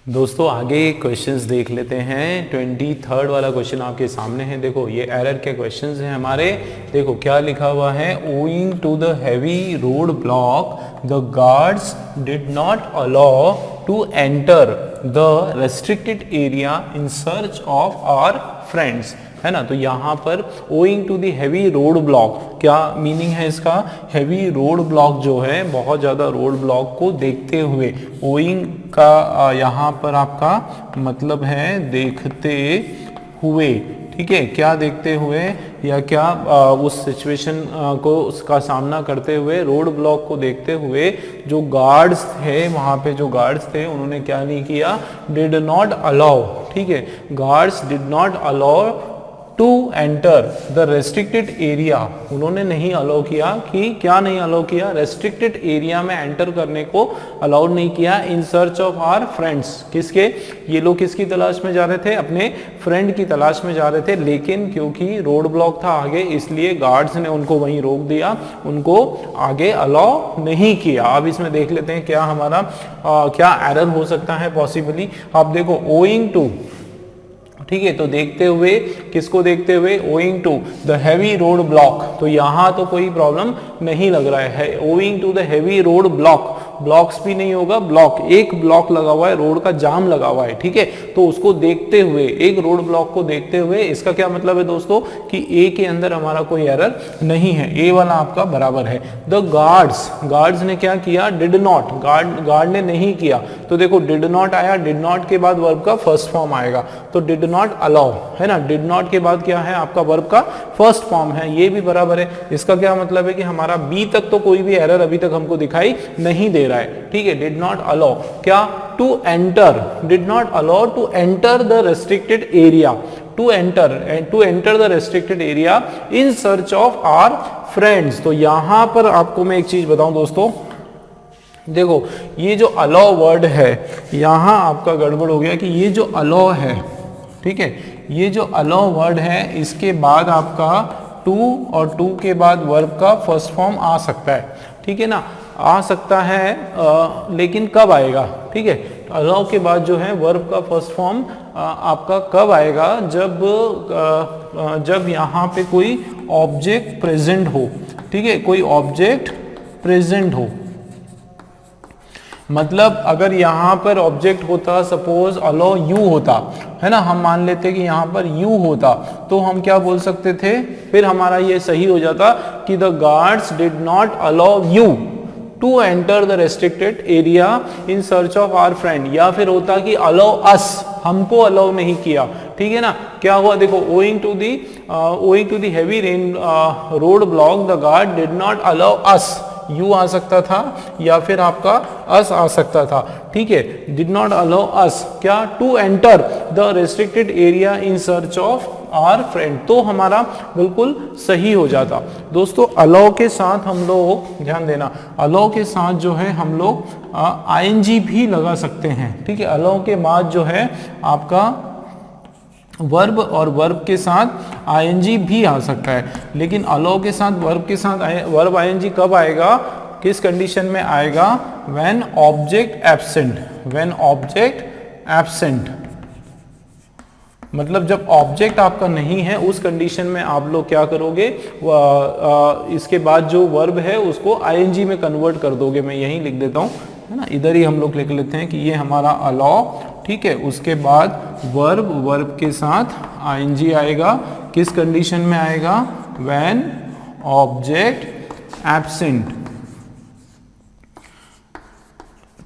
दोस्तों आगे क्वेश्चंस देख लेते हैं। 23rd वाला क्वेश्चन आपके सामने है। देखो ये एरर के क्वेश्चंस हैं हमारे। देखो क्या लिखा हुआ है, owing to the heavy road block the guards did not allow to enter the restricted area in search of our friends, है ना। तो यहाँ पर owing to the heavy road block, क्या मीनिंग है इसका? हैवी रोड ब्लॉक जो है, बहुत ज़्यादा रोड ब्लॉक को देखते हुए, ओइंग का यहाँ पर आपका मतलब है देखते हुए, ठीक है। क्या देखते हुए या क्या उस सिचुएशन को उसका सामना करते हुए, रोड ब्लॉक को देखते हुए जो गार्ड्स थे, वहाँ पे जो गार्ड्स थे उन्होंने क्या नहीं किया, डिड नॉट अलाउ, ठीक है। Guards did not allow to enter the restricted area, उन्होंने नहीं अलाउ किया कि क्या नहीं अलाउ किया, रेस्ट्रिक्टेड एरिया में एंटर करने को अलाउ नहीं किया। In search of our friends, किसके? ये लोग किसकी तलाश में जा रहे थे? अपने फ्रेंड की तलाश में जा रहे थे, लेकिन क्योंकि रोड ब्लॉक था आगे, इसलिए गार्ड्स ने उनको वहीं रोक दिया, उनको आगे अलाउ नहीं किया। अब इसमें देख लेते हैं क्या हमारा क्या एरर हो सकता है पॉसिबली। आप देखो ओइंग टू, ठीक है, तो देखते हुए, किसको देखते हुए? Owing to the heavy road block, तो यहां तो कोई प्रॉब्लम नहीं लग रहा है। Owing to the heavy road block, blocks भी नहीं होगा, ब्लॉक, एक ब्लॉक लगा हुआ है, रोड का जाम लगा हुआ है, ठीक है। तो उसको देखते हुए, एक रोड ब्लॉक को देखते हुए, इसका क्या मतलब है दोस्तों कि ए के अंदर हमारा कोई एरर नहीं है, ए वाला आपका बराबर है। द गार्ड्स ने क्या किया? डिड नॉट, गार्ड ने नहीं किया। तो देखो डिड नॉट आया, डिड नॉट के बाद वर्ब का फर्स्ट फॉर्म आएगा, तो डिड नॉट अलाउ, है ना। डिड नॉट के बाद क्या है आपका? वर्ब का फर्स्ट फॉर्म है, ये भी बराबर है। इसका क्या मतलब है कि हमारा बी तक तो कोई भी एरर अभी तक हमको दिखाई नहीं दे रहा है, ठीक है। डिड नॉट अलाउ क्या? To enter, did not allow to enter the restricted area, to enter the restricted area in search of our friends. तो यहां पर आपको मैं एक चीज बताऊं दोस्तों, देखो ये जो अलाउ वर्ड है, यहां आपका गड़बड़ हो गया कि ये जो अलाउ है, ठीक है, ये जो अलाउ वर्ड है, इसके बाद आपका टू और टू के बाद वर्ब का फर्स्ट फॉर्म आ सकता है, ठीक है ना, आ सकता है, लेकिन कब आएगा? ठीक है, अलाउ के बाद जो है वर्ब का फर्स्ट फॉर्म आपका कब आएगा? जब यहाँ पे कोई ऑब्जेक्ट प्रेजेंट हो, ठीक है, कोई ऑब्जेक्ट प्रेजेंट हो। मतलब अगर यहाँ पर ऑब्जेक्ट होता, सपोज अलाउ यू होता, है ना, हम मान लेते कि यहाँ पर यू होता, तो हम क्या बोल सकते थे? फिर हमारा ये सही हो जाता कि the guards did not allow you to enter the restricted area in search of our friend, या फिर होता कि अलाउ अस, हमको अलाउ नहीं किया, ठीक है ना। क्या हुआ देखो, owing to the heavy rain road block the guard did not allow us, you आ सकता था या फिर आपका अस आ सकता था, ठीक है। डिड नॉट अलाउ अस क्या? To enter the restricted area in search of our friend, तो हमारा बिल्कुल सही हो जाता। दोस्तों अलाउ के साथ हम लोग ध्यान देना, अलाउ के साथ जो है हम लोग आईएनजी भी लगा सकते हैं, ठीक है। अलाउ के बाद जो है आपका वर्ब और वर्ब के साथ आईएनजी भी आ सकता है, लेकिन अलाउ के साथ वर्ब के साथ वर्ब आईएनजी कब आएगा, किस कंडीशन में आएगा? When object absent, when object absent, मतलब जब ऑब्जेक्ट आपका नहीं है उस कंडीशन में आप लोग क्या करोगे, इसके बाद जो वर्ब है उसको आईएनजी में कन्वर्ट कर दोगे। मैं यही लिख देता हूँ, है ना, इधर ही हम लोग लिख लेते हैं कि ये हमारा अलाउ, ठीक है। उसके बाद वर्ब के साथ आईएनजी आएगा, किस कंडीशन में आएगा? व्हेन ऑब्जेक्ट एब्सेंट,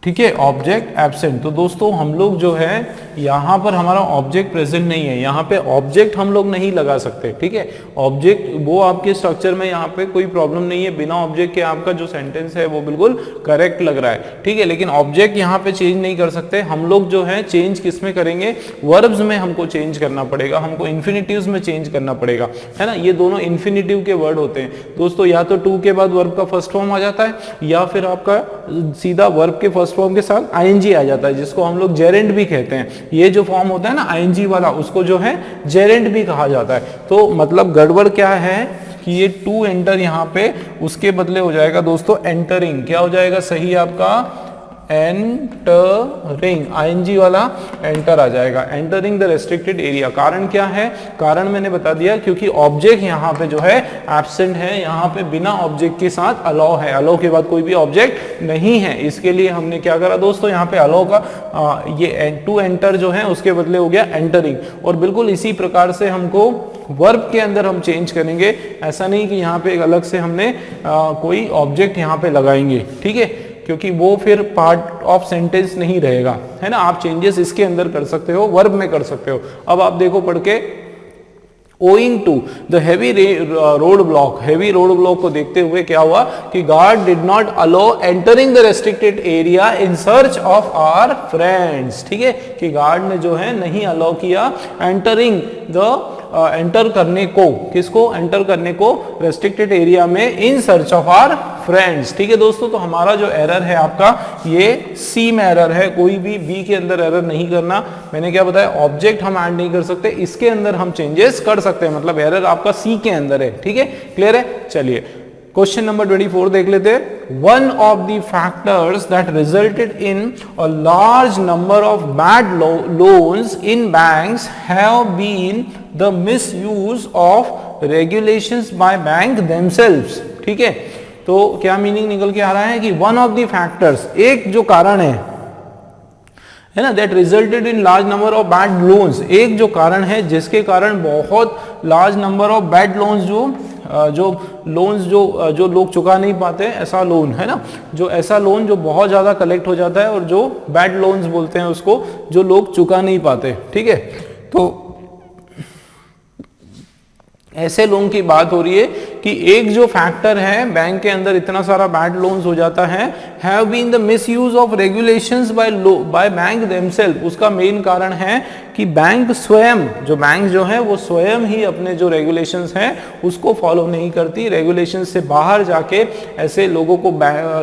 ठीक है, ऑब्जेक्ट एब्सेंट। तो दोस्तों हम लोग जो है यहाँ पर हमारा ऑब्जेक्ट प्रेजेंट नहीं है, यहाँ पे ऑब्जेक्ट हम लोग नहीं लगा सकते, ठीक है। ऑब्जेक्ट वो आपके स्ट्रक्चर में यहाँ पे कोई प्रॉब्लम नहीं है, बिना ऑब्जेक्ट के आपका जो सेंटेंस है वो बिल्कुल करेक्ट लग रहा है, ठीक है। लेकिन ऑब्जेक्ट यहाँ पे चेंज नहीं कर सकते हम लोग, जो है चेंज किस में करेंगे? वर्ब्स में हमको चेंज करना पड़ेगा, हमको इन्फिनिटिव्स में चेंज करना पड़ेगा, है ना। ये दोनों इन्फिनिटिव के वर्ड होते हैं दोस्तों, या तो टू के बाद वर्ब का फर्स्ट फॉर्म आ जाता है, या फिर आपका सीधा वर्ब के फर्स्ट फॉर्म के साथ आईएनजी आ जाता है, जिसको हम लोग जेरेंड भी कहते हैं। ये जो फॉर्म होता है ना आईएनजी वाला, उसको जो है जेरेंड भी कहा जाता है। तो मतलब गड़बड़ क्या है कि ये टू एंटर यहाँ पे उसके बदले हो जाएगा दोस्तों एंटरिंग, क्या हो जाएगा सही आपका? एंटरिंग, आईएनजी वाला एंटर आ जाएगा, एंटरिंग द रेस्ट्रिक्टेड एरिया। कारण क्या है, कारण मैंने बता दिया, क्योंकि ऑब्जेक्ट यहाँ पे जो है एब्सेंट है, यहाँ पे बिना ऑब्जेक्ट के साथ अलाउ है, अलाउ के बाद कोई भी ऑब्जेक्ट नहीं है, इसके लिए हमने क्या करा दोस्तों, यहाँ पे अलाउ का ये टू एंटर जो है उसके बदले हो गया एंटरिंग। और बिल्कुल इसी प्रकार से हमको वर्ब के अंदर हम चेंज करेंगे, ऐसा नहीं कि यहाँ पे एक अलग से हमने कोई ऑब्जेक्ट यहाँ पे लगाएंगे, ठीक है, क्योंकि वो फिर पार्ट ऑफ सेंटेंस नहीं रहेगा, है ना। आप चेंजेस इसके अंदर कर सकते हो, वर्ब में कर सकते हो। अब आप देखो पढ़ के, Owing to the heavy road block, heavy road block को देखते हुए क्या हुआ कि guard did not allow entering the restricted area in search of our friends, ठीक है, कि guard ने जो है नहीं अलाउ किया entering the एंटर करने को, किसको एंटर करने को, रेस्ट्रिक्टेड एरिया में in search of our friends, ठीक है दोस्तों। तो हमारा जो एरर है आपका ये सी में एरर है, कोई भी बी के अंदर एरर नहीं करना। मैंने क्या बताया, ऑब्जेक्ट हम ऐड नहीं कर सकते, इसके अंदर हम चेंजेस कर सकते हैं, मतलब एरर आपका सी के अंदर है, ठीक है, क्लियर है। चलिए क्वेश्चन नंबर 24 देख लेते हैं। One of the factors that resulted in a large number of bad loans in banks have been the misuse of regulations by bank themselves, ठीक है। तो क्या मीनिंग निकल के आ रहा है कि वन ऑफ द फैक्टर्स, एक जो कारण है ना, that resulted in large number of bad loans, एक जो कारण है जिसके कारण बहुत large number of bad loans, जो लोन्स जो लोग चुका नहीं पाते, ऐसा लोन है ना, जो ऐसा लोन जो बहुत ज़्यादा कलेक्ट हो जाता है, और जो बैड लोन्स बोलते हैं उसको, जो लोग चुका नहीं पाते, ठीक है। तो ऐसे लोन की बात हो रही है कि एक जो फैक्टर है, बैंक के अंदर इतना सारा बैड लोन्स हो जाता है, have been the misuse of regulations by bank themself, उसका मेन कारण है कि बैंक स्वयं, जो बैंक जो है वो स्वयं ही अपने जो रेगुलेशंस हैं उसको फॉलो नहीं करती, रेगुलेशंस से बाहर जाके ऐसे लोगों को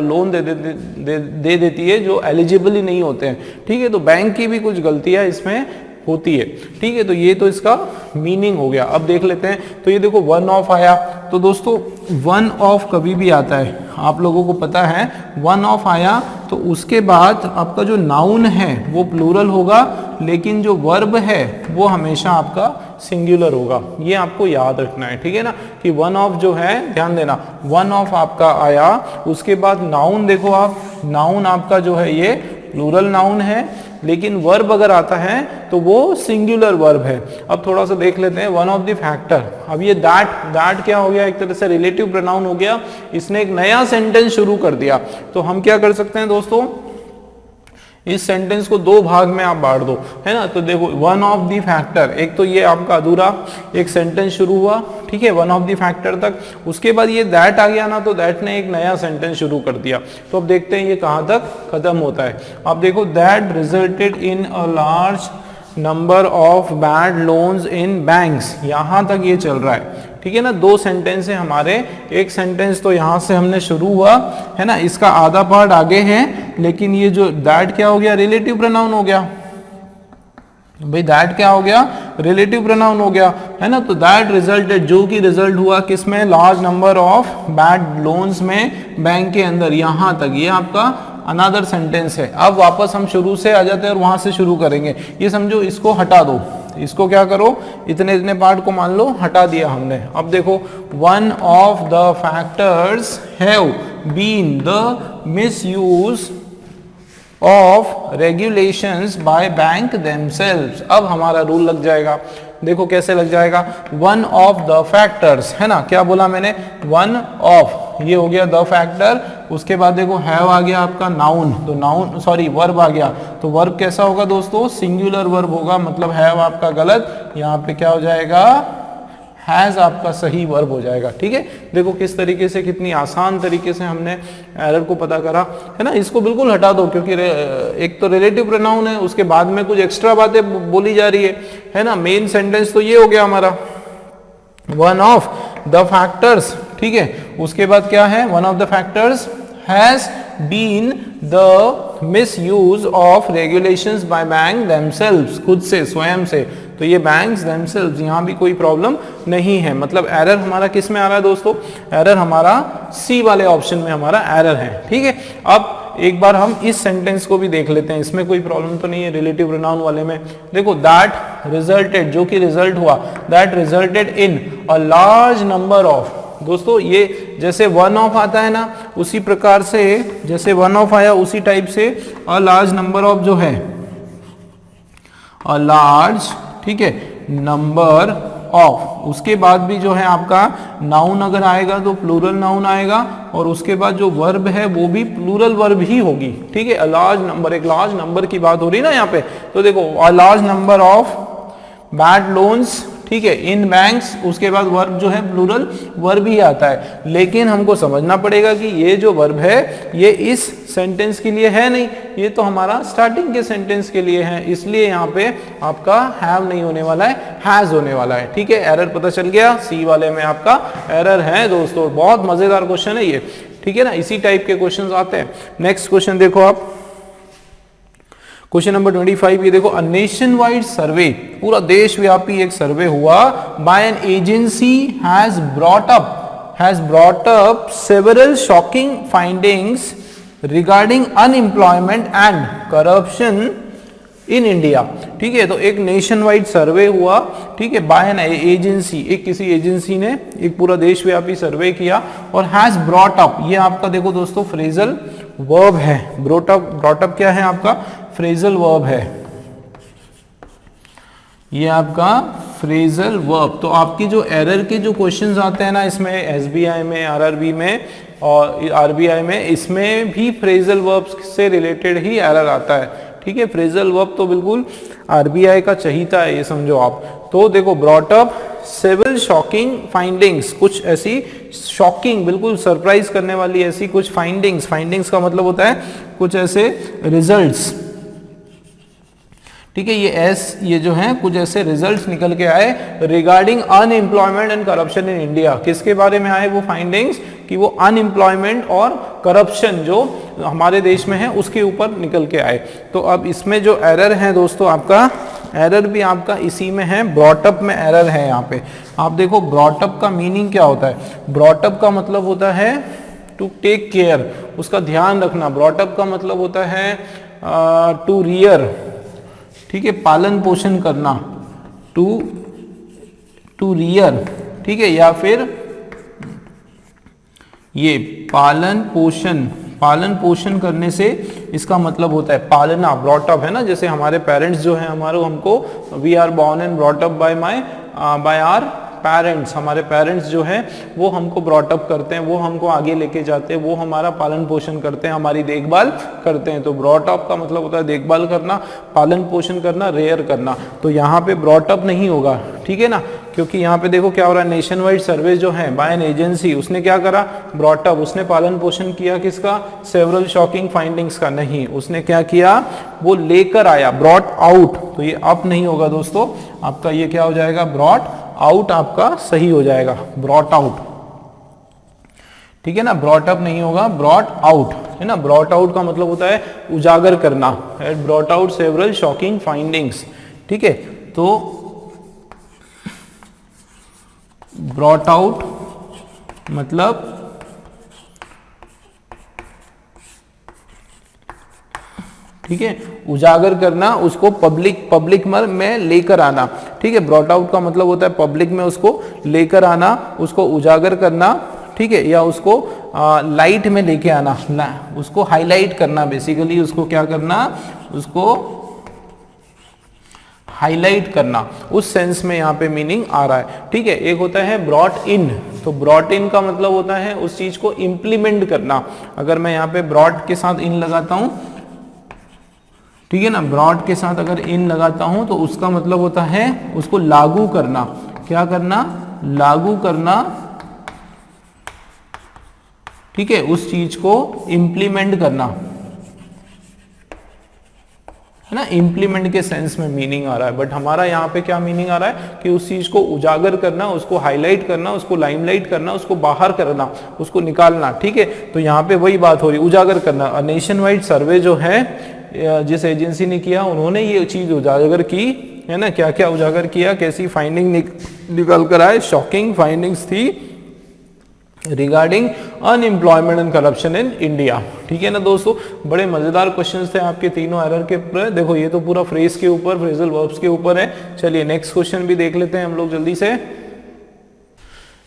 लोन दे देती है जो एलिजिबल ही नहीं होते हैं, ठीक है। तो बैंक की भी कुछ गलतियां इसमें होती है, ठीक है। तो ये तो इसका मीनिंग हो गया। अब देख लेते हैं, तो ये देखो वन ऑफ आया, तो दोस्तों वन ऑफ कभी भी आता है, आप लोगों को पता है, वन ऑफ आया तो उसके बाद आपका जो नाउन है वो प्लूरल होगा, लेकिन जो वर्ब है वो हमेशा आपका सिंगुलर होगा, ये आपको याद रखना है, ठीक है ना, कि वन ऑफ जो है, ध्यान देना, वन ऑफ आपका आया, उसके बाद नाउन देखो आप, नाउन आपका जो है ये प्लूरल नाउन है, लेकिन वर्ब अगर आता है तो वो सिंगुलर वर्ब है। अब थोड़ा सा देख लेते हैं वन ऑफ द फैक्टर। अब ये दैट क्या हो गया, एक तरह से रिलेटिव प्रोनाउन हो गया, इसने एक नया सेंटेंस शुरू कर दिया। तो हम क्या कर सकते हैं दोस्तों, इस सेंटेंस को दो भाग में आप बांट दो, है ना। तो देखो वन ऑफ द फैक्टर, एक तो ये आपका अधूरा एक सेंटेंस शुरू हुआ, ठीक है, वन ऑफ द फैक्टर तक, उसके बाद ये दैट आ गया ना, तो दैट ने एक नया सेंटेंस शुरू कर दिया। तो अब देखते हैं ये कहाँ तक खत्म होता है। आप देखो, that resulted in a large number of bad loans in banks, यहां तक ये चल रहा है, ठीक है ना। दो सेंटेंस है हमारे, एक सेंटेंस तो यहां से हमने शुरू हुआ है ना, इसका आधा पार्ट आगे है, लेकिन ये जो दैट क्या हो गया, रिलेटिव प्रोनाउन हो गया भाई, दैट क्या हो गया, रिलेटिव प्रोनाउन हो गया, है ना। तो दैट रिजल्टेड, जो कि रिजल्ट हुआ किसमें, large number of bad loans में बैंक के अंदर, यहां तक ये आपका अनदर सेंटेंस है। अब वापस हम शुरू से आ जाते हैं और वहां से शुरू करेंगे। ये समझो, इसको हटा दो, इसको क्या करो, इतने इतने पार्ट को मान लो हटा दिया हमने। अब देखो, one of the factors have been the misuse of regulations by bank themselves. अब हमारा रूल लग जाएगा, देखो कैसे लग जाएगा, वन ऑफ द फैक्टर्स, है ना, क्या बोला मैंने, वन ऑफ, ये हो गया द फैक्टर, उसके बाद देखो हैव आ गया आपका नाउन, तो नाउन सॉरी वर्ब आ गया, तो वर्ब कैसा होगा दोस्तों, सिंगुलर वर्ब होगा, मतलब हैव आपका गलत, यहाँ पे क्या हो जाएगा, हैज आपका सही वर्ब हो जाएगा, ठीक है। देखो किस तरीके से, कितनी आसान तरीके से हमने एरर को पता करा, है ना। इसको बिल्कुल हटा दो, क्योंकि एक तो रिलेटिव प्रोनाउन है, उसके बाद में कुछ एक्स्ट्रा बातें बोली जा रही है ना। मेन सेंटेंस तो ये हो गया हमारा, वन ऑफ द फैक्टर्स, ठीक है। उसके बाद क्या है, one of the factors has been the misuse of regulations by bank themselves, खुद से, स्वयं से। तो ये बैंक्स देमसेल्व्स, यहाँ भी कोई प्रॉब्लम नहीं है, मतलब एरर हमारा किस में आ रहा है दोस्तों, एरर हमारा सी वाले ऑप्शन में हमारा एरर है, ठीक है। अब एक बार हम इस सेंटेंस को भी देख लेते हैं, इसमें कोई प्रॉब्लम तो नहीं है रिलेटिव प्रोनाउन वाले में। देखो दैट रिजल्टेड, जो कि रिजल्ट हुआ, that resulted in a large number of, दोस्तों ये जैसे वन ऑफ आता है ना, उसी प्रकार से जैसे वन ऑफ आया उसी टाइप से अ लार्ज नंबर ऑफ जो है, अ लार्ज, ठीक है, नंबर ऑफ, उसके बाद भी जो है आपका नाउन अगर आएगा तो प्लूरल नाउन आएगा, और उसके बाद जो वर्ब है वो भी प्लूरल वर्ब ही होगी, ठीक है। अ लार्ज नंबर, एक लार्ज नंबर की बात हो रही है ना यहाँ पे, तो देखो अ large number of bad loans, ठीक है, इन बैंक्स, उसके बाद वर्ब जो है प्लूरल वर्ब ही आता है। लेकिन हमको समझना पड़ेगा कि ये जो वर्ब है ये इस सेंटेंस के लिए है नहीं, ये तो हमारा स्टार्टिंग के सेंटेंस के लिए है, इसलिए यहाँ पे आपका हैव नहीं होने वाला है, हैज होने वाला है, ठीक है। एरर पता चल गया, सी वाले में आपका एरर है दोस्तों। बहुत मजेदार क्वेश्चन है ये, ठीक है ना, इसी टाइप के क्वेश्चन आते हैं। नेक्स्ट क्वेश्चन देखो आप, क्वेश्चन नंबर 25, ये देखो, अ नेशन वाइड सर्वे, पूरा देशव्यापी एक सर्वे हुआ, by an agency has brought up several shocking findings regarding unemployment and corruption in India, ठीक है। तो एक नेशन वाइड सर्वे हुआ, ठीक है, बाय एन एजेंसी, एक किसी एजेंसी ने एक पूरा देशव्यापी सर्वे किया, और हैज ब्रॉट अप, ये आपका देखो दोस्तों फ्रेजल वर्ब है, ब्रॉट अप क्या है आपका, फ्रेजल वर्ब है, ये आपका फ्रेजल वर्ब। तो आपकी जो एरर के जो क्वेश्चंस आते हैं ना इसमें, एसबीआई में, आरआरबी में और आरबीआई में, इसमें भी फ्रेजल वर्ब से रिलेटेड ही एरर आता है, ठीक है। फ्रेजल वर्ब तो बिल्कुल आरबीआई का चहीता है, ये समझो आप। तो देखो brought up several shocking findings, कुछ ऐसी शॉकिंग, बिल्कुल सरप्राइज करने वाली ऐसी कुछ फाइंडिंग्स, फाइंडिंग्स का मतलब होता है कुछ ऐसे रिजल्ट्स, ठीक है। ये जो है कुछ ऐसे रिजल्ट्स निकल के आए regarding unemployment and corruption in India. किसके बारे में आए वो फाइंडिंग्स, कि वो अनएम्प्लॉयमेंट और करप्शन जो हमारे देश में है उसके ऊपर निकल के आए। तो अब इसमें जो एरर है दोस्तों, आपका एरर भी आपका इसी में है, ब्रॉटअप में एरर है। यहाँ पे आप देखो ब्रॉटअप का मीनिंग क्या होता है, ब्रॉटअप का मतलब होता है टू टेक केयर, उसका ध्यान रखना। ब्रॉटअप का मतलब होता है टू रियर, ठीक है, पालन पोषण करना, टू रियर, ठीक है, या फिर ये पालन पोषण करने से इसका मतलब होता है पालना, ब्रॉटअप है ना। जैसे हमारे पेरेंट्स जो है हमारे, हमको we are born and brought up by our parents, हमारे पेरेंट्स जो है वो हमको ब्रॉटअप करते हैं, वो हमको आगे लेके जाते हैं, वो हमारा पालन पोषण करते हैं, हमारी देखभाल करते हैं। तो ब्रॉटअप का मतलब होता है देखभाल करना, पालन पोषण करना, रेयर करना। तो यहाँ पे ब्रॉटअप नहीं होगा, ठीक है ना, क्योंकि यहाँ पे देखो क्या हो रहा है, नेशन वाइड सर्वे जो है बाय एन एजेंसी, उसने क्या करा, ब्रॉटअप, उसने पालन पोषण किया किसका, सेवरल शॉकिंग फाइंडिंग्स का, नहीं, उसने क्या किया, वो लेकर आया, ब्रॉट आउट। तो ये अप नहीं होगा दोस्तों, आपका ये क्या हो जाएगा, ब्रॉट आउट आपका सही हो जाएगा, ब्रॉट आउट, ठीक है ना। ब्रॉट अप नहीं होगा, ब्रॉट आउट है ना। ब्रॉट आउट का मतलब होता है उजागर करना, brought out several shocking findings, ठीक है। तो ब्रॉट आउट मतलब ठीक है, उजागर करना, उसको पब्लिक में लेकर आना, ठीक है। ब्रॉट आउट का मतलब होता है पब्लिक में उसको लेकर आना, उसको उजागर करना, ठीक है, या उसको लाइट में लेके आना, उसको हाईलाइट करना, बेसिकली उसको क्या करना, उसको हाईलाइट करना, उस सेंस में यहाँ पे मीनिंग आ रहा है, ठीक है। एक होता है ब्रॉट इन, तो ब्रॉट इन का मतलब होता है उस चीज को इंप्लीमेंट करना। अगर मैं यहाँ पे ब्रॉट के साथ इन लगाता हूं, ठीक है ना, ब्रॉड के साथ अगर इन लगाता हूं तो उसका मतलब होता है उसको लागू करना, क्या करना, लागू करना, ठीक है, उस चीज को इंप्लीमेंट करना, है ना, इंप्लीमेंट के सेंस में मीनिंग आ रहा है। बट हमारा यहाँ पे क्या मीनिंग आ रहा है कि उस चीज को उजागर करना, उसको हाईलाइट करना, उसको लाइमलाइट करना, उसको बाहर करना, उसको निकालना, ठीक है। तो यहाँ पे वही बात हो रही, उजागर करना। नेशन वाइड सर्वे जो है जिस एजेंसी ने किया, उन्होंने ये चीज उजागर की, है ना, क्या क्या उजागर किया, कैसी फाइंडिंग निकल कर आए, शॉकिंग फाइंडिंग्स थी, regarding unemployment and corruption in India. ठीक है ना दोस्तों, बड़े मजेदार क्वेश्चंस थे आपके तीनों एरर के ऊपर। देखो ये तो पूरा फ्रेज के ऊपर, फ्रेजल वर्ब्स के ऊपर है। चलिए नेक्स्ट क्वेश्चन भी देख लेते हैं हम लोग जल्दी से।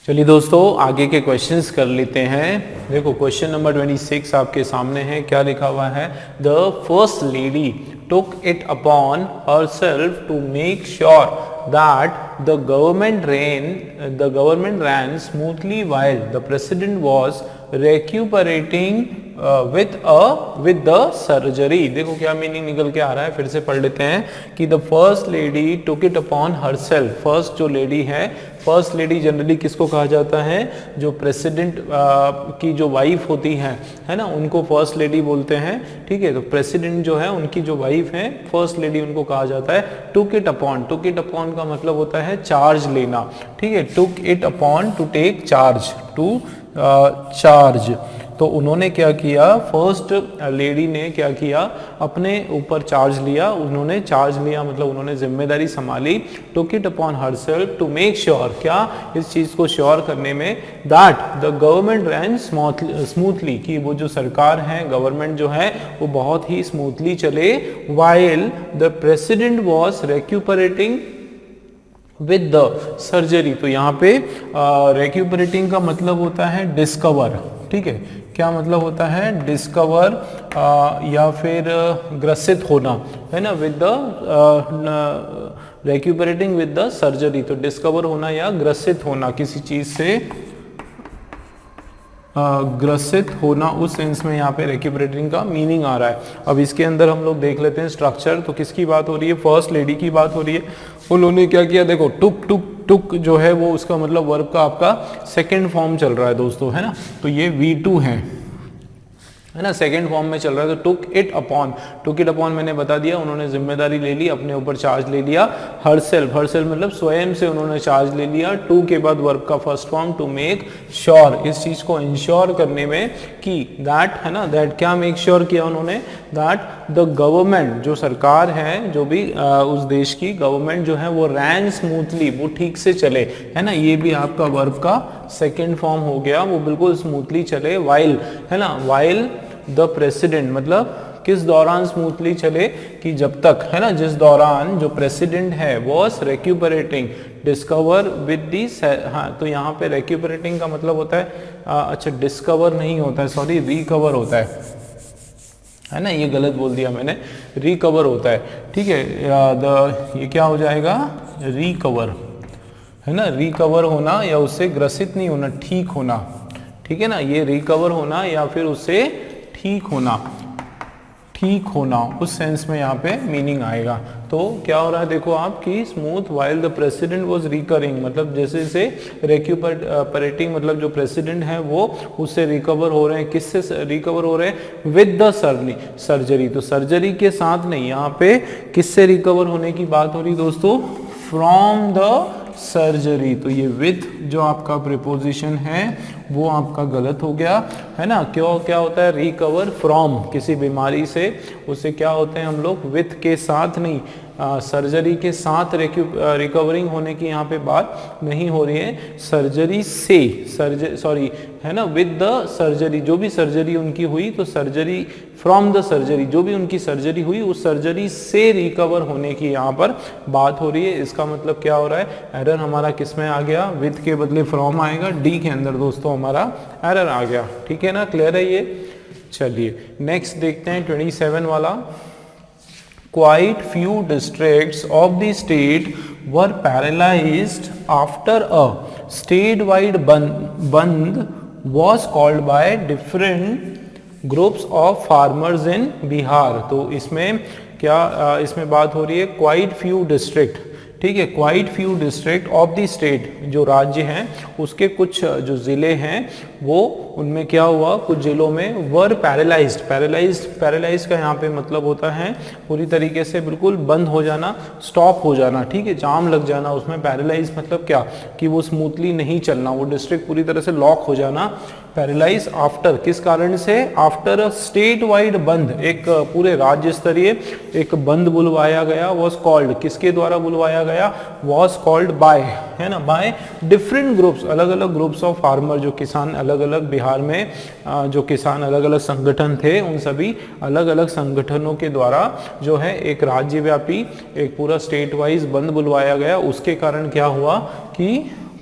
चलिए दोस्तों आगे के क्वेश्चंस कर लेते हैं। देखो क्वेश्चन नंबर 26 आपके सामने है। क्या लिखा हुआ है? The first lady took it upon herself to make sure that the government ran smoothly while the president was recuperating with the surgery। देखो क्या मीनिंग निकल के आ रहा है, फिर से पढ़ लेते हैं कि the first lady took it upon herself। First जो लेडी है, फर्स्ट लेडी जनरली किसको कहा जाता है? जो प्रेसिडेंट की जो वाइफ होती है ना, उनको फर्स्ट लेडी बोलते हैं। ठीक है, तो प्रेसिडेंट जो है उनकी जो वाइफ है फर्स्ट लेडी, उनको कहा जाता है took it upon. Took it upon का मतलब होता है चार्ज लेना। ठीक है, took it upon to take charge, to charge. तो उन्होंने क्या किया, फर्स्ट लेडी ने क्या किया, अपने ऊपर चार्ज लिया। उन्होंने चार्ज लिया मतलब उन्होंने जिम्मेदारी संभाली। Took it upon herself to make sure, क्या इस चीज को श्योर करने में, that the government run smoothly, कि वो जो सरकार है, गवर्नमेंट जो है वो बहुत ही स्मूथली चले। While the president was recuperating with the surgery. तो यहाँ पे रेक्यूपरेटिंग का मतलब होता है डिस्कवर। ठीक है, क्या मतलब होता है? डिस्कवर या फिर ग्रसित होना, है ना, with the recuperating with the surgery. तो डिस्कवर होना या ग्रसित होना, किसी चीज से ग्रसित होना, उस सेंस में यहाँ पे रेक्यूपरेटिंग का मीनिंग आ रहा है। अब इसके अंदर हम लोग देख लेते हैं स्ट्रक्चर। तो किसकी बात हो रही है? फर्स्ट लेडी की बात हो रही है। उन्होंने क्या किया? देखो टुक टुक टुक जो है वो उसका मतलब वर्ब का आपका सेकंड फॉर्म चल रहा है दोस्तों, है ना। तो ये V2 है ना, सेकंड फॉर्म में चल रहा है। तो टुक it upon, took it upon मैंने बता दिया, उन्होंने जिम्मेदारी ले ली, अपने ऊपर चार्ज ले लिया। हरसेल्फ, हरसेल्फ मतलब स्वयं से उन्होंने चार्ज ले लिया। टू के बाद वर्ब का first form to make sure, इस चीज को इंश्योर करने में कि दैट, है ना, दैट क्या मेक श्योर किया उन्होंने? दैट द गवर्नमेंट, जो सरकार है, जो भी उस देश की गवर्नमेंट जो है वो रैन स्मूथली, वो ठीक से चले, है ना। ये भी आपका वर्ब का सेकेंड फॉर्म हो गया, वो बिल्कुल स्मूथली चले। वाइल, है ना, वाइल द प्रेसिडेंट मतलब किस दौरान स्मूथली चले? कि जब तक, है ना, जिस दौरान जो प्रेसिडेंट है वॉज रेक्यूपरेटिंग, डिस्कवर विद दी, हाँ, तो यहाँ पे रेक्यूपरेटिंग का मतलब होता है अच्छा डिस्कवर नहीं होता है, सॉरी, रिकवर होता है ना, ये गलत बोल दिया मैंने, रिकवर होता है। ठीक है, ये क्या हो जाएगा? रिकवर, है ना, रिकवर होना या उससे ग्रसित नहीं होना, ठीक होना। ठीक है ना, ये रिकवर होना या फिर उससे ठीक होना, ठीक होना, उस सेंस में यहाँ पे मीनिंग आएगा। तो क्या हो रहा है देखो आप कि smooth while the president was recurring, मतलब जैसे जैसे रेक्यूपरेटिंग मतलब जो प्रेसिडेंट है वो उससे रिकवर हो रहे हैं। किससे रिकवर हो रहे हैं? With the surgery. तो सर्जरी के साथ नहीं, यहाँ पे किससे रिकवर होने की बात हो रही दोस्तों? From the surgery. तो ये विथ जो आपका प्रीपोजिशन है वो आपका गलत हो गया, है ना। क्यों? क्या होता है? रिकवर फ्रॉम, किसी बीमारी से, उससे क्या होते हैं हम लोग? विथ के साथ नहीं, सर्जरी के साथ रिकवरिंग होने की यहाँ पे बात नहीं हो रही है। सर्जरी से, सॉरी, है ना, विद द सर्जरी, जो भी सर्जरी उनकी हुई, तो सर्जरी फ्रॉम द सर्जरी, जो भी उनकी सर्जरी हुई उस सर्जरी से रिकवर होने की यहाँ पर बात हो रही है। इसका मतलब क्या हो रहा है? एरर हमारा किस में आ गया? विद के बदले फ्रॉम आएगा, डी के अंदर दोस्तों हमारा एरर आ गया। ठीक है ना, क्लियर है ये? चलिए नेक्स्ट देखते हैं 27 वाला। Quite few districts of the state were paralyzed after a statewide band was called by different groups of farmers in Bihar। तो इसमें क्या इसमें बात हो रही है? Quite few district, ठीक है, quite few district of the state, जो राज्य हैं उसके कुछ जो जिले हैं वो, उनमें क्या हुआ? कुछ जिलों में वर पैरालाइज्ड। पैरालाइज्ड का यहाँ पे मतलब होता है पूरी तरीके से बिल्कुल बंद हो जाना, स्टॉप हो जाना, ठीक है, जाम लग जाना उसमें। पैरालाइज मतलब क्या? कि वो स्मूथली नहीं चलना, वो डिस्ट्रिक्ट पूरी तरह से लॉक हो जाना, पैरालाइज आफ्टर, किस कारण से? आफ्टर अ स्टेट वाइड बंद, एक पूरे राज्य स्तरीय एक बंद बुलवाया गया, वॉज कॉल्ड, किसके द्वारा बुलवाया गया? वॉज कॉल्ड बाय, है ना, बाय डिफरेंट ग्रुप्स, अलग अलग ग्रुप्स ऑफ फार्मर, जो किसान अलग अलग बिहार में जो किसान अलग अलग संगठन थे, उन सभी अलग अलग संगठनों के द्वारा जो है एक राज्यव्यापी एक पूरा स्टेट वाइज बंद बुलवाया गया। उसके कारण क्या हुआ कि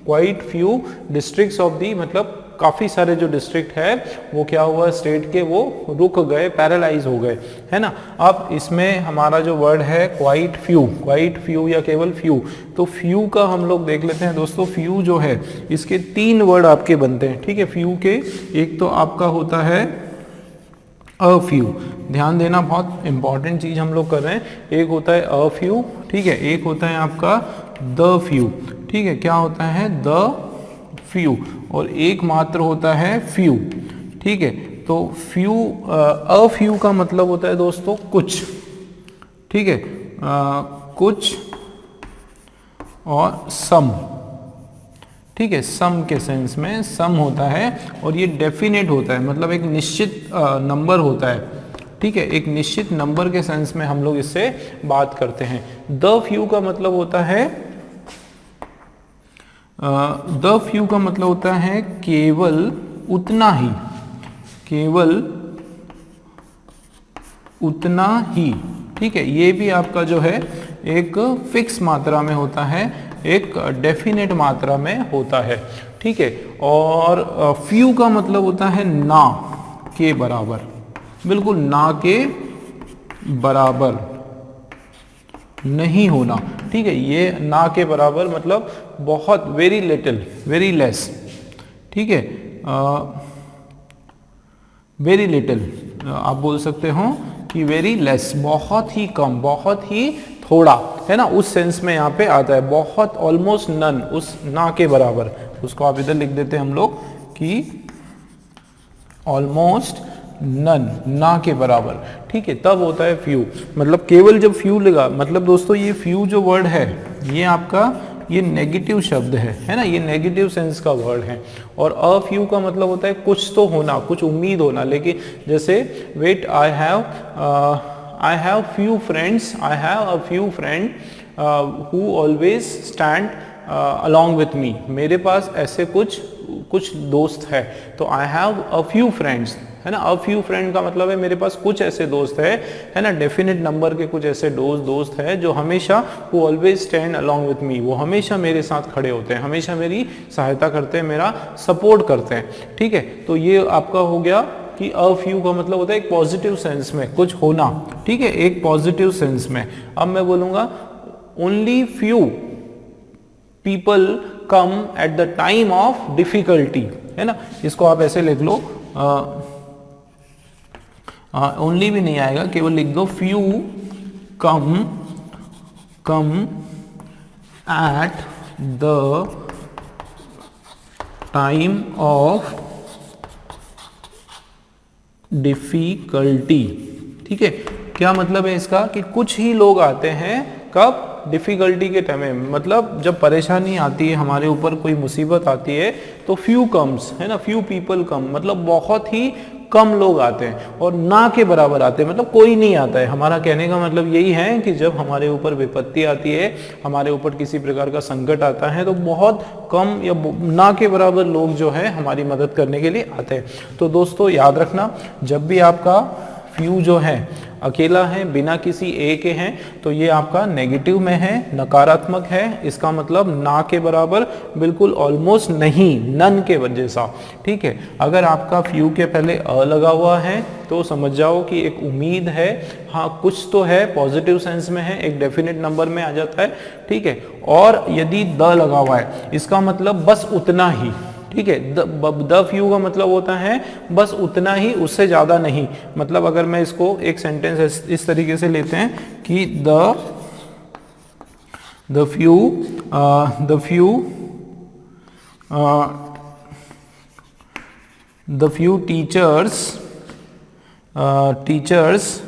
quite few districts of the, मतलब काफी सारे जो डिस्ट्रिक्ट है वो क्या हुआ स्टेट के, वो रुक गए, पैरालाइज हो गए, है ना। अब इसमें हमारा जो वर्ड है क्वाइट फ्यू या केवल फ्यू, तो फ्यू का हम लोग देख लेते हैं दोस्तों। फ्यू जो है इसके 3 वर्ड आपके बनते हैं, ठीक है। फ्यू के एक तो आपका होता है अ फ्यू, ध्यान देना, बहुत इंपॉर्टेंट चीज हम लोग कर रहे हैं। एक होता है अ फ्यू, ठीक है, एक होता है आपका द फ्यू, ठीक है, क्या होता है? द फ्यू, और एक मात्र होता है फ्यू, ठीक है। तो फ्यू, अ फ्यू का मतलब होता है दोस्तों कुछ, ठीक है, कुछ और सम, ठीक है, सम के सेंस में सम होता है, और ये डेफिनेट होता है, मतलब एक निश्चित नंबर होता है, ठीक है, एक निश्चित नंबर के सेंस में हम लोग इससे बात करते हैं। द फ्यू का मतलब होता है द फ्यू का मतलब होता है केवल उतना ही, केवल उतना ही, ठीक है। ये भी आपका जो है एक फिक्स मात्रा में होता है, एक डेफिनेट मात्रा में होता है, ठीक है। और फ्यू का मतलब होता है ना के बराबर, बिल्कुल ना के बराबर नहीं होना, ठीक है। ये ना के बराबर मतलब बहुत, वेरी लिटिल, वेरी लेस, ठीक है, वेरी लिटिल आप बोल सकते हो कि वेरी लेस, बहुत ही कम, बहुत ही थोड़ा, है ना, उस सेंस में यहाँ पे आता है। बहुत, ऑलमोस्ट नन, उस ना के बराबर, उसको आप इधर लिख देते हैं हम लोग कि ऑलमोस्ट नन, ना के बराबर, ठीक है, तब होता है फ्यू। मतलब केवल जब फ्यू लगा, मतलब दोस्तों ये फ्यू जो वर्ड है ये आपका ये नेगेटिव शब्द है ना, ये नेगेटिव सेंस का वर्ड है। और अ फ्यू का मतलब होता है कुछ तो होना, कुछ उम्मीद होना। लेकिन जैसे wait, I have few friends, I have a few friend who always stand along with me, मेरे पास ऐसे कुछ दोस्त है। तो I have a few friends, है ना, अ फ्यू फ्रेंड का मतलब है मेरे पास कुछ ऐसे दोस्त है ना, डेफिनेट नंबर के कुछ ऐसे दोस्त है जो हमेशा, वो ऑलवेज स्टैंड अलॉन्ग विथ मी, वो हमेशा मेरे साथ खड़े होते हैं, हमेशा मेरी सहायता करते हैं, मेरा सपोर्ट करते हैं, ठीक है। तो ये आपका हो गया कि अ फ्यू का मतलब होता है एक पॉजिटिव सेंस में कुछ होना, ठीक है, एक पॉजिटिव सेंस में। अब मैं बोलूंगा only few people come at the time of difficulty, है ना, इसको आप ऐसे लिख लो, ओनली भी नहीं आएगा, केवल लिख दो few come at the time of difficulty, ठीक है। क्या मतलब है इसका कि कुछ ही लोग आते हैं, कब? डिफिकल्टी के टाइम में, मतलब जब परेशानी आती है हमारे ऊपर, कोई मुसीबत आती है, तो फ्यू कम्स, है ना, फ्यू पीपल कम, मतलब बहुत ही कम लोग आते हैं, और ना के बराबर आते हैं, मतलब कोई नहीं आता है। हमारा कहने का मतलब यही है कि जब हमारे ऊपर विपत्ति आती है, हमारे ऊपर किसी प्रकार का संकट आता है, तो बहुत कम या ना के बराबर लोग जो है हमारी मदद करने के लिए आते हैं। तो दोस्तों याद रखना, जब भी आपका फ्यू जो है अकेला है, बिना किसी ए के हैं, तो ये आपका नेगेटिव में है, नकारात्मक है, इसका मतलब ना के बराबर, बिल्कुल ऑलमोस्ट नहीं, नन के वजह सा, ठीक है। अगर आपका फ्यू के पहले अ लगा हुआ है तो समझ जाओ कि एक उम्मीद है, हाँ कुछ तो है, पॉजिटिव सेंस में है, एक डेफिनेट नंबर में आ जाता है, ठीक है। और यदि द लगा हुआ है, इसका मतलब बस उतना ही, ठीक है। द फ्यू का मतलब होता है बस उतना ही, उससे ज्यादा नहीं। मतलब अगर मैं इसको एक सेंटेंस इस तरीके से लेते हैं कि the few teachers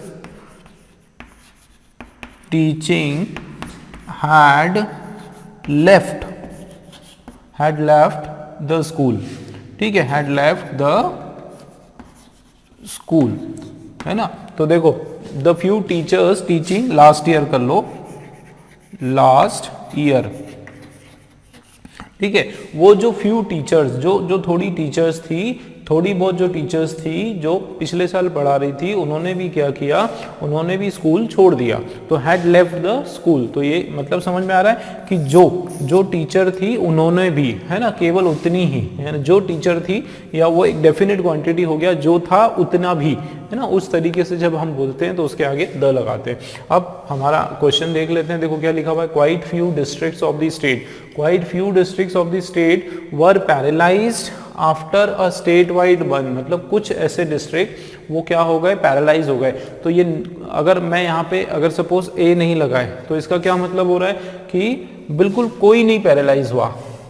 teaching had left the school, ठीक है, हैड लेफ्ट द स्कूल, है ना। तो देखो the few teachers teaching last year कर लो, लास्ट ईयर, ठीक है। वो जो फ्यू टीचर्स, जो थोड़ी टीचर्स थी, थोड़ी बहुत जो टीचर्स थी जो पिछले साल पढ़ा रही थी, उन्होंने भी क्या किया, उन्होंने भी स्कूल छोड़ दिया। तो हैड लेफ्ट द स्कूल, तो ये मतलब समझ में आ रहा है कि जो टीचर थी उन्होंने भी, है ना, केवल उतनी ही, है ना, जो टीचर थी, या वो एक डेफिनेट क्वांटिटी हो गया, जो था उतना भी, है ना। उस तरीके से जब हम बोलते हैं तो उसके आगे द लगाते हैं। अब हमारा क्वेश्चन देख लेते हैं। देखो क्या लिखा हुआ है, quite few districts of the state, quite few districts of the state were paralysed after a state wide बंद, मतलब कुछ ऐसे डिस्ट्रिक्ट वो क्या हो गए, पैरालाइज हो गए। तो ये अगर मैं यहाँ पे अगर सपोज ए नहीं लगाए तो इसका क्या मतलब हो रहा है कि बिल्कुल कोई नहीं पैरालाइज हुआ।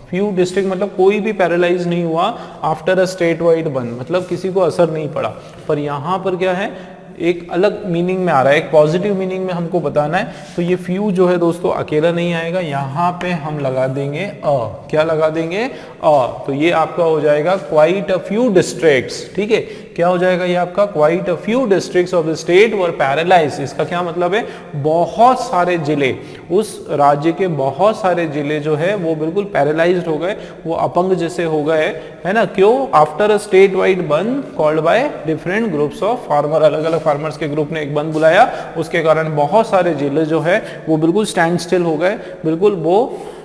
फ्यू डिस्ट्रिक्ट मतलब कोई भी पैरालाइज नहीं हुआ आफ्टर अ स्टेट वाइड बंद, मतलब किसी को असर नहीं पड़ा। पर यहाँ पर क्या है, एक अलग मीनिंग में आ रहा है, एक पॉजिटिव मीनिंग में हमको बताना है। तो ये फ्यू जो है दोस्तों अकेला नहीं आएगा, यहाँ पे हम लगा देंगे अ, क्या लगा देंगे, अ। तो ये आपका हो जाएगा क्वाइट अ फ्यू डिस्ट्रिक्ट्स, ठीक है। क्या हो जाएगा ये आपका, quite a few districts of the state were paralysed. इसका क्या मतलब है, बहुत सारे जिले, उस राज्य के बहुत सारे जिले जो है वो बिल्कुल पैरालाइज्ड हो गए, वो अपंग जैसे हो गए, है ना। क्यों, आफ्टर अ स्टेट वाइड बंद called by different groups of farmer, अलग अलग फार्मर्स के ग्रुप ने एक बंद बुलाया, उसके कारण बहुत सारे जिले जो है वो बिल्कुल स्टैंड स्टिल हो गए, बिल्कुल वो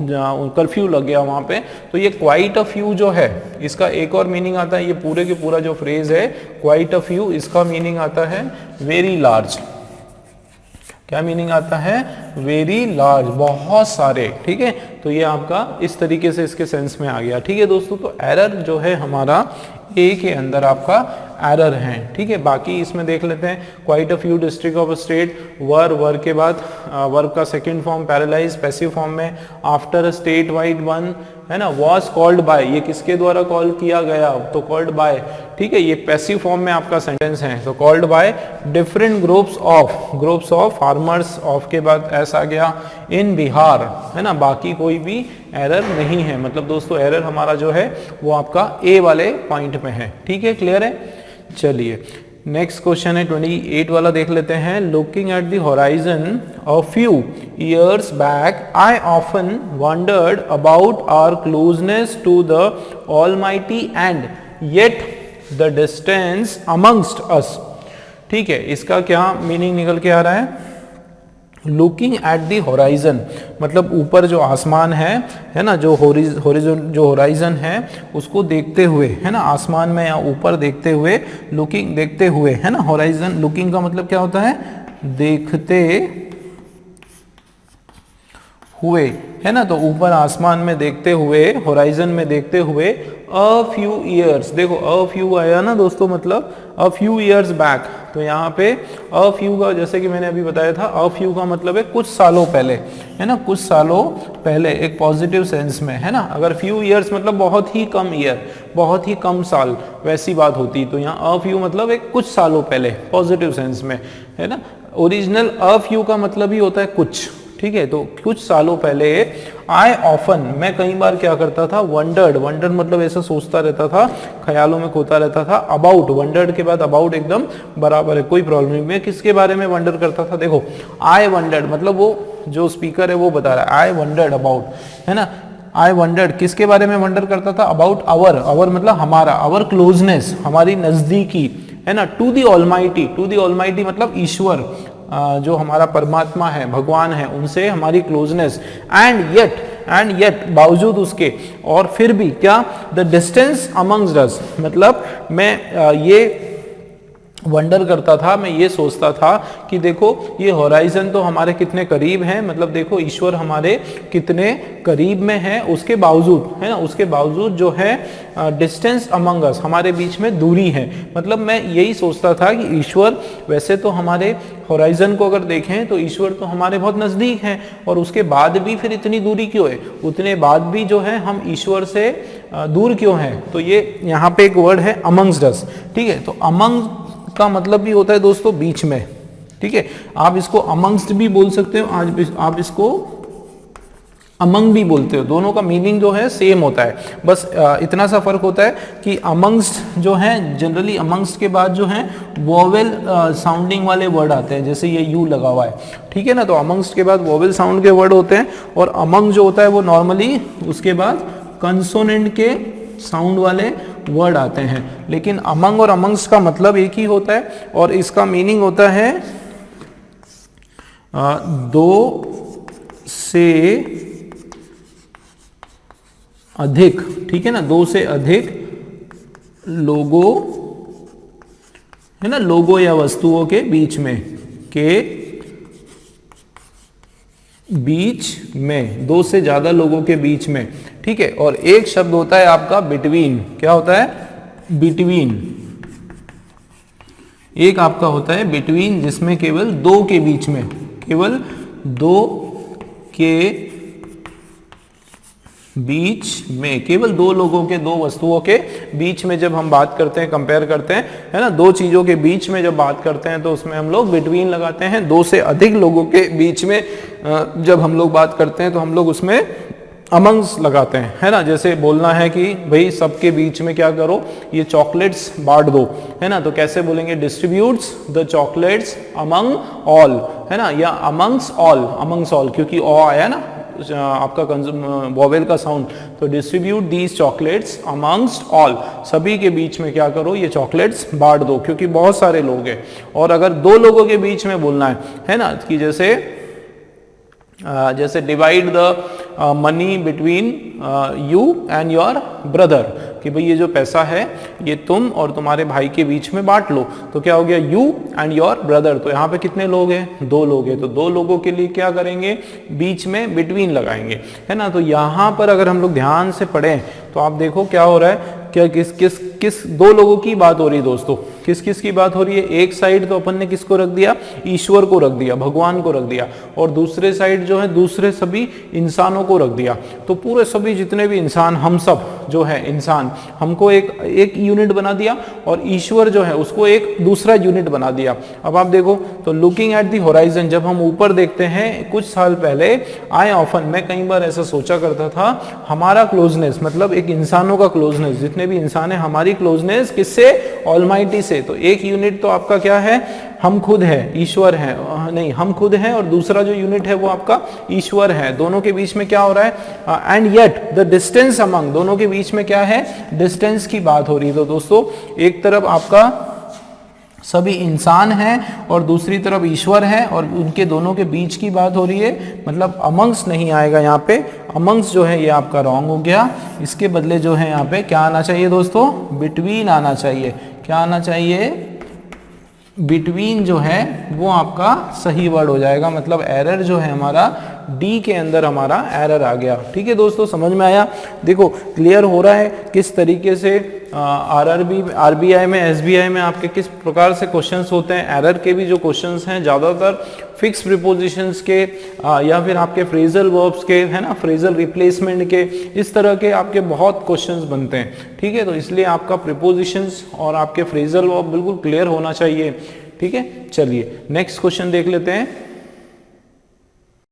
कर्फ्यू लग गया वहां पे। तो ये क्वाइट अ फ्यू जो है, इसका एक और मीनिंग आता है, ये पूरे के पूरा जो फ्रेज है क्वाइट अ फ्यू, इसका मीनिंग आता है वेरी लार्ज। क्या मीनिंग आता है, वेरी लार्ज, बहुत सारे, ठीक है। तो ये आपका इस तरीके से इसके सेंस में आ गया, ठीक है दोस्तों। तो एरर जो है हमारा ए के अंदर आपका एरर है, ठीक है। बाकी इसमें देख लेते हैं, quite a few district of a state, were के बाद वर्ब का second form paralyse passive form में, after a state wide one, है ना, वॉज कॉल्ड बाय, ये किसके द्वारा कॉल किया गया, तो कॉल्ड बाय, ठीक है। ये पैसिव फॉर्म में आपका सेंटेंस है, तो called by different groups of farmers, of के बाद एस आ गया, इन बिहार, है ना। बाकी कोई भी एरर नहीं है, मतलब दोस्तों एरर हमारा जो है वो आपका ए वाले पॉइंट में है, ठीक है, क्लियर है। चलिए नेक्स्ट क्वेश्चन है 28 वाला देख लेते हैं। Looking at the horizon a few years back I often wondered about our closeness to the almighty and yet the distance amongst us, ठीक है। इसका क्या मीनिंग निकल के आ रहा है, लुकिंग एट द होराइजन मतलब ऊपर जो आसमान है ना, जो होराइजन है उसको देखते हुए, है ना, आसमान में या ऊपर देखते हुए, लुकिंग देखते हुए, है ना। होराइजन, लुकिंग का मतलब क्या होता है, देखते हुए, है ना। तो ऊपर आसमान में देखते हुए, होराइजन में देखते हुए, अ फ्यू ईयर्स, देखो अ फ्यू आया ना दोस्तों, मतलब अ फ्यू ईयर्स बैक। तो यहाँ पे अ फ्यू का, जैसे कि मैंने अभी बताया था, अ फ्यू का मतलब है कुछ सालों पहले, है ना, कुछ सालों पहले, एक पॉजिटिव सेंस में, है ना। अगर फ्यू ईयर्स मतलब बहुत ही कम ईयर, बहुत ही कम साल, वैसी बात होती। तो यहाँ अ फ्यू मतलब एक कुछ सालों पहले, पॉजिटिव सेंस में, है ना। ओरिजिनल अ फ्यू का मतलब ही होता है कुछ, ठीक है। तो कुछ सालों पहले आई ऑफन, मैं कई बार क्या करता था, वंडर्ड मतलब ऐसा सोचता रहता था, ख्यालों में खोता रहता था, अबाउट, वंडर्ड के बाद अबाउट एकदम बराबर है, कोई प्रॉब्लम नहीं। मैं किसके बारे में वंडर करता था, देखो आई वंडर्ड मतलब वो जो स्पीकर है वो बता रहा है, आई वंडर्ड अबाउट, है ना। आई वंडर्ड किसके बारे में वंडर करता था, अबाउट आवर मतलब हमारा, आवर क्लोजनेस, हमारी नजदीकी, है ना, टू दी ऑलमाइटी मतलब ईश्वर, जो हमारा परमात्मा है, भगवान है, उनसे हमारी क्लोजनेस, एंड येट बावजूद उसके, और फिर भी क्या, द डिस्टेंस अमंग्स अस, मतलब मैं ये वंडर करता था, मैं ये सोचता था कि देखो ये होराइजन तो हमारे कितने करीब हैं, मतलब देखो ईश्वर हमारे कितने करीब में है, उसके बावजूद, है ना, उसके बावजूद जो है डिस्टेंस अमंग अस, हमारे बीच में दूरी है। मतलब मैं यही सोचता था कि ईश्वर, वैसे तो हमारे होराइजन को अगर देखें तो ईश्वर तो हमारे बहुत नज़दीक हैं, और उसके बाद भी फिर इतनी दूरी क्यों है, उतने बाद भी जो है हम ईश्वर से दूर क्यों हैं। तो ये यहाँ पे एक वर्ड है अमंग्स अस, ठीक है। तो अमंग का मतलब भी होता है दोस्तों बीच में, ठीक है। आप इसको अमंगस्ट भी बोल सकते हो, आज आप इसको अमंग भी बोलते हो, दोनों का मीनिंग जो है सेम होता है, बस इतना सा फर्क होता है कि अमंग्स्ट जो है जनरली अमंग्स्ट के बाद जो है वोवेल साउंडिंग वाले वर्ड आते हैं, जैसे ये यू लगा हुआ है, ठीक है ना, तो अमंग्स्ट के बाद वोवेल साउंड के वर्ड होते हैं, और अमंग जो होता है वो नॉर्मली उसके बाद कंसोनेंट के साउंड वाले वर्ड आते हैं। लेकिन अमंग और अमंग्स्ट का मतलब एक ही होता है, और इसका मीनिंग होता है दो से अधिक, ठीक है ना, दो से अधिक लोगों, है ना, लोगों या वस्तुओं के बीच में, दो से ज्यादा लोगों के बीच में, ठीक है। और एक शब्द होता है आपका बिटवीन, क्या होता है, बिटवीन, एक आपका होता है बिटवीन, जिसमें केवल दो के बीच में, केवल दो के बीच में, केवल दो लोगों के, दो वस्तुओं के बीच में जब हम बात करते हैं, कंपेयर करते हैं, है ना, दो चीजों के बीच में जब बात करते हैं तो उसमें हम लोग बिटवीन लगाते हैं। दो से अधिक लोगों के बीच में जब हम लोग बात करते हैं तो हम लोग उसमें अमंग्स लगाते हैं, है ना। जैसे बोलना है कि भाई सबके बीच में क्या करो, ये चॉकलेट्स बांट दो, है ना, तो कैसे बोलेंगे, distributes the chocolates among all, है ना, या अमंग्स ऑल, क्योंकि ऑ आया ना आपका वोवेल का साउंड, तो distribute these chocolates amongst all, सभी के बीच में क्या करो, ये चॉकलेट्स बांट दो, क्योंकि बहुत सारे लोग हैं। और अगर दो लोगों के बीच में बोलना है ना, कि जैसे divide the money between you and your brother, कि भाई ये जो पैसा है ये तुम और तुम्हारे भाई के बीच में बांट लो, तो क्या हो गया, यू एंड योर ब्रदर, तो यहाँ पे कितने लोग हैं, दो लोग हैं, तो दो लोगों के लिए क्या करेंगे, बीच में बिटवीन लगाएंगे, है ना। तो यहाँ पर अगर हम लोग ध्यान से पढ़ें तो आप देखो क्या हो रहा है, क्या किस दो लोगों की बात हो रही है दोस्तों, किस किस की बात हो रही है, एक साइड तो अपन ने किसको रख दिया, ईश्वर को रख दिया, भगवान को रख दिया, और दूसरे साइड जो है दूसरे सभी इंसानों को रख दिया। तो पूरे सभी जितने भी इंसान, हम सब जो है इंसान, हमको एक यूनिट बना दिया, और ईश्वर जो है उसको एक दूसरा यूनिट बना दिया। अब आप देखो तो लुकिंग एट द होराइजन, जब हम ऊपर देखते हैं, कुछ साल पहले मैं कई बार ऐसा सोचा करता था, हमारा क्लोजनेस, मतलब एक इंसानों का क्लोजनेस, जितने भी इंसान है हमारी क्लोजनेस किससे, ऑलमाइटी से। तो एक यूनिट तो आपका क्या है, हम खुद है, ईश्वर है, नहीं हम खुद हैं, और दूसरा जो यूनिट है वो आपका ईश्वर है। दोनों के बीच में क्या हो रहा है, and yet the distance among, दोनों के बीच में क्या है, डिस्टेंस की बात हो रही है। तो दोस्तों एक तरफ आपका सभी इंसान हैं और दूसरी तरफ ईश्वर है, और उनके दोनों के बीच की बात हो रही है, मतलब अमंग्स नहीं आएगा यहाँ पे, अमंग्स जो है ये आपका रॉन्ग हो गया। इसके बदले जो है यहाँ पे क्या आना चाहिए दोस्तों, बिटवीन आना चाहिए। क्या आना चाहिए, बिटवीन जो है वो आपका सही वर्ड हो जाएगा, मतलब एरर जो है हमारा डी के अंदर हमारा एरर आ गया। ठीक है दोस्तों, समझ में आया। देखो क्लियर हो रहा है किस तरीके से आरबीआई में, एसबीआई में आपके किस प्रकार से क्वेश्चंस होते हैं। एरर के भी जो क्वेश्चंस हैं ज़्यादातर फिक्स प्रीपोजिशंस के या फिर आपके फ्रेजल वर्ब्स के, है ना, फ्रेजल रिप्लेसमेंट के, इस तरह के आपके बहुत क्वेश्चंस बनते हैं। ठीक है, तो इसलिए आपका प्रीपोजिशंस और आपके फ्रेजल वर्ब बिल्कुल क्लियर होना चाहिए। ठीक है, चलिए नेक्स्ट क्वेश्चन देख लेते हैं।